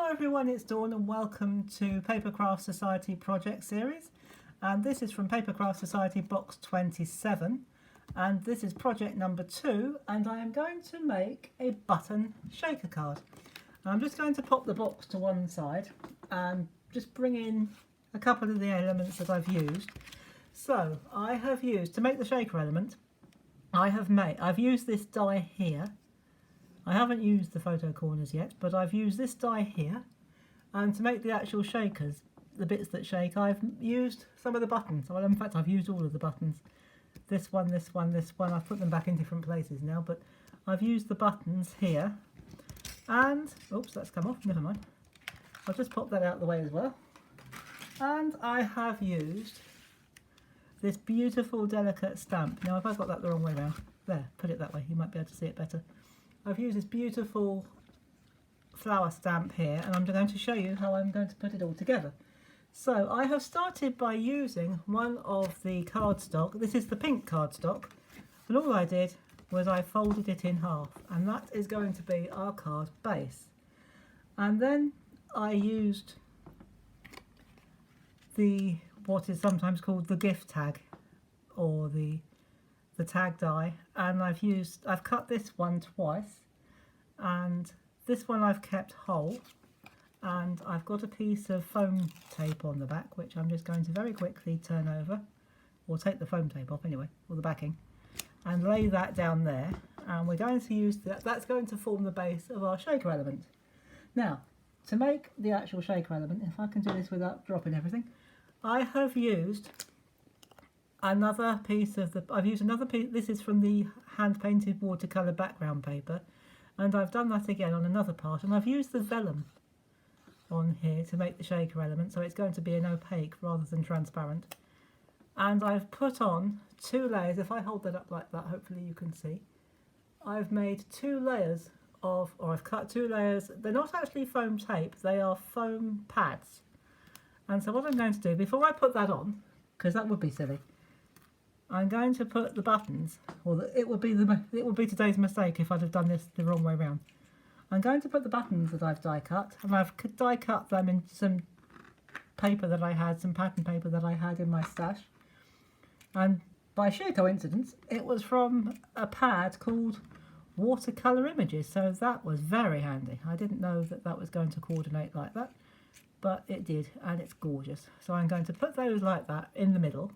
Hello everyone, it's Dawn and welcome to PAPERCRAFT Society project series, and this is from PAPERCRAFT Society Box 27, and this is project number 2, and I am going to make a button shaker card. I'm just going to pop the box to one side and just bring in a couple of the elements that I've used. So I have used, to make the shaker element, I've used this die here. I haven't used the photo corners yet, but I've used this die here, and to make the actual shakers, the bits that shake, I've used some of the buttons. Well, in fact, I've used all of the buttons. This one, this one, this one. I've put them back in different places now, but I've used the buttons here. And, oops, that's come off, never mind. I'll just pop that out of the way as well. And I have used this beautiful, delicate stamp. Now, if I've got that the wrong way around, there, put it that way, you might be able to see it better. I've used this beautiful flower stamp here, and I'm going to show you how I'm going to put it all together. So I have started by using one of the cardstock. This is the pink cardstock, and all I did was I folded it in half, and that is going to be our card base. And then I used what is sometimes called the gift tag, or the tag die, and I've cut this one twice, and this one I've kept whole, and I've got a piece of foam tape on the back which I'm just going to very quickly turn over, or take the foam tape off anyway, or the backing, and lay that down there, and we're going to use that's going to form the base of our shaker element. Now, to make the actual shaker element, if I can do this without dropping everything, I have used another piece of this is from the hand painted watercolour background paper, and I've done that again on another part, and I've used the vellum on here to make the shaker element, so it's going to be an opaque rather than transparent. And I've put on 2 layers. If I hold that up like that, hopefully you can see. I've made 2 layers or I've cut 2 layers. They're not actually foam tape, they are foam pads. And so what I'm going to do, before I put that on, because that would be silly, I'm going to put the buttons, or it would be today's mistake if I'd have done this the wrong way around. I'm going to put the buttons that I've die cut, and I've die cut them in some paper that I had, some pattern paper that I had in my stash. And by sheer coincidence, it was from a pad called Watercolour Images, so that was very handy. I didn't know that that was going to coordinate like that, but it did, and it's gorgeous. So I'm going to put those like that in the middle.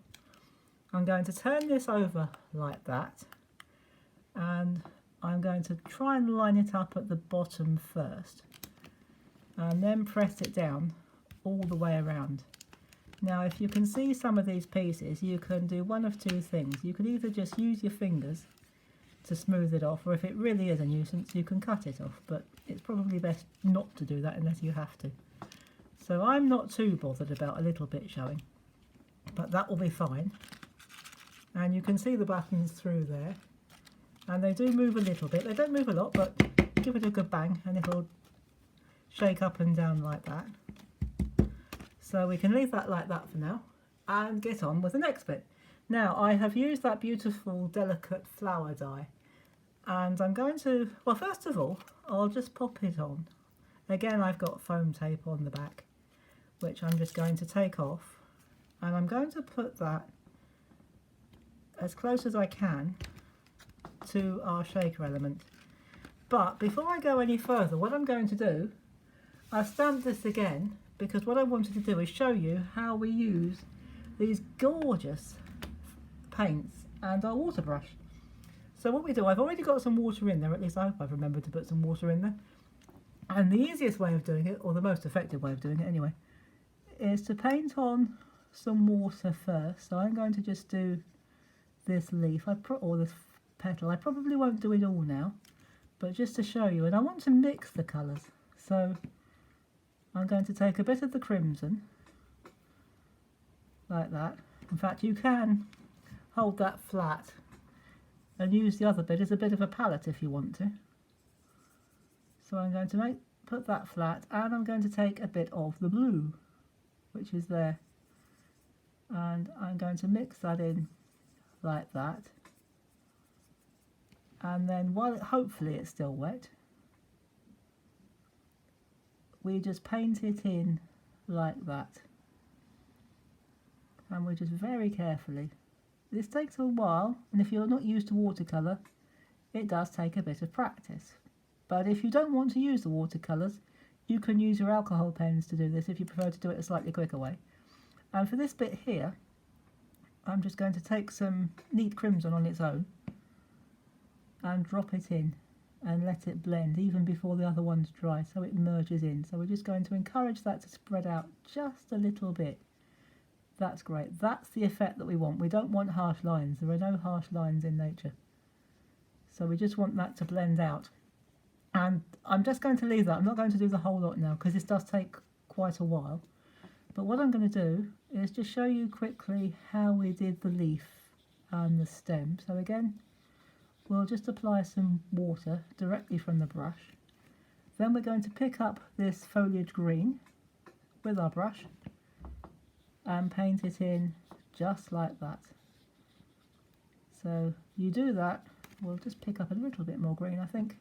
I'm going to turn this over like that, and I'm going to try and line it up at the bottom first, and then press it down all the way around. Now, if you can see some of these pieces, you can do one of 2 things. You can either just use your fingers to smooth it off, or if it really is a nuisance, you can cut it off, but it's probably best not to do that unless you have to. So I'm not too bothered about a little bit showing, but that will be fine. And you can see the buttons through there, and they do move a little bit. They don't move a lot, but give it a good bang and it'll shake up and down like that. So we can leave that like that for now and get on with the next bit. Now, I have used that beautiful delicate flower die, and I'm going to, well, first of all, I'll just pop it on. Again, I've got foam tape on the back, which I'm just going to take off, and I'm going to put that as close as I can to our shaker element. But before I go any further, what I'm going to do, I've stamped this again because what I wanted to do is show you how we use these gorgeous paints and our water brush. So what we do, I've already got some water in there, at least I hope I've remembered to put some water in there. And the easiest way of doing it, or the most effective way of doing it anyway, is to paint on some water first. So I'm going to just do this leaf, or this petal. I probably won't do it all now, but just to show you. And I want to mix the colours, so I'm going to take a bit of the crimson, like that. In fact, you can hold that flat and use the other bit as a bit of a palette if you want to. So I'm going to put that flat, and I'm going to take a bit of the blue, which is there, and I'm going to mix that in like that, and then while hopefully it's still wet, we just paint it in like that. And we just very carefully. This takes a while, and if you're not used to watercolour, it does take a bit of practice. But if you don't want to use the watercolours, you can use your alcohol pens to do this if you prefer to do it a slightly quicker way. And for this bit here, I'm just going to take some neat crimson on its own and drop it in and let it blend even before the other one's dry, so it merges in. So we're just going to encourage that to spread out just a little bit. That's great. That's the effect that we want. We don't want harsh lines. There are no harsh lines in nature. So we just want that to blend out. And I'm just going to leave that. I'm not going to do the whole lot now because this does take quite a while. But what I'm going to do is just show you quickly how we did the leaf and the stem. So again, we'll just apply some water directly from the brush. Then we're going to pick up this foliage green with our brush and paint it in just like that. So you do that, we'll just pick up a little bit more green, I think.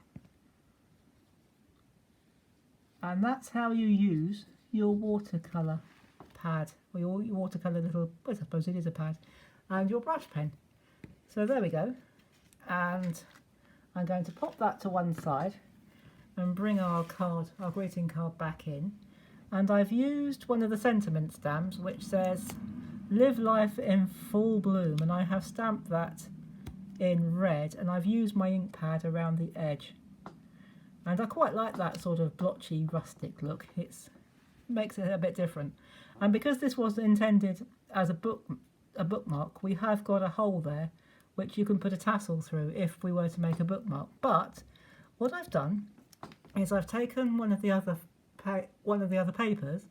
And that's how you use your watercolour pad, or your watercolour little, I suppose it is a pad, and your brush pen. So there we go. And I'm going to pop that to one side and bring our card, our greeting card, back in. And I've used one of the sentiment stamps which says "Live life in full bloom," and I have stamped that in red, and I've used my ink pad around the edge. And I quite like that sort of blotchy, rustic look. It makes it a bit different. And because this was intended as a bookmark, we have got a hole there which you can put a tassel through if we were to make a bookmark. But what I've done is I've taken one of the other papers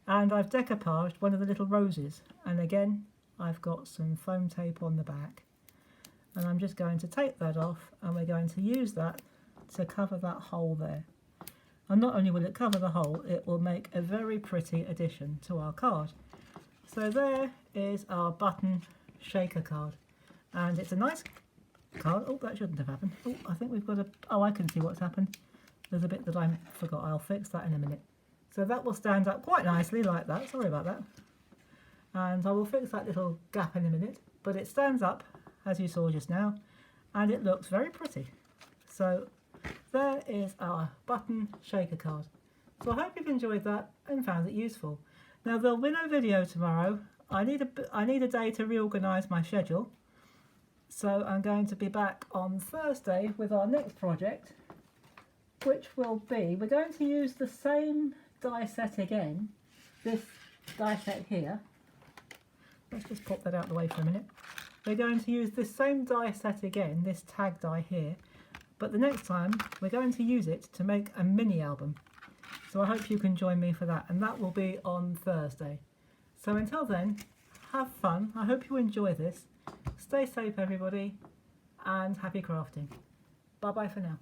and I've decoupaged one of the little roses. And again, I've got some foam tape on the back. And I'm just going to take that off, and we're going to use that to cover that hole there. And not only will it cover the hole, it will make a very pretty addition to our card. So there is our button shaker card. And it's a nice card. Oh, that shouldn't have happened. Oh, I think we've got a... Oh, I can see what's happened. There's a bit that I forgot. I'll fix that in a minute. So that will stand up quite nicely like that. Sorry about that. And I will fix that little gap in a minute. But it stands up, as you saw just now, and it looks very pretty. So there is our button shaker card. So I hope you've enjoyed that and found it useful. Now there'll be no video tomorrow. I need a day to reorganise my schedule. So I'm going to be back on Thursday with our next project, which will be, we're going to use the same die set again, this die set here. Let's just pop that out of the way for a minute. We're going to use this same die set again, this tag die here, but the next time we're going to use it to make a mini album. So I hope you can join me for that, and that will be on Thursday. So until then, have fun. I hope you enjoy this. Stay safe everybody, and happy crafting. Bye bye for now.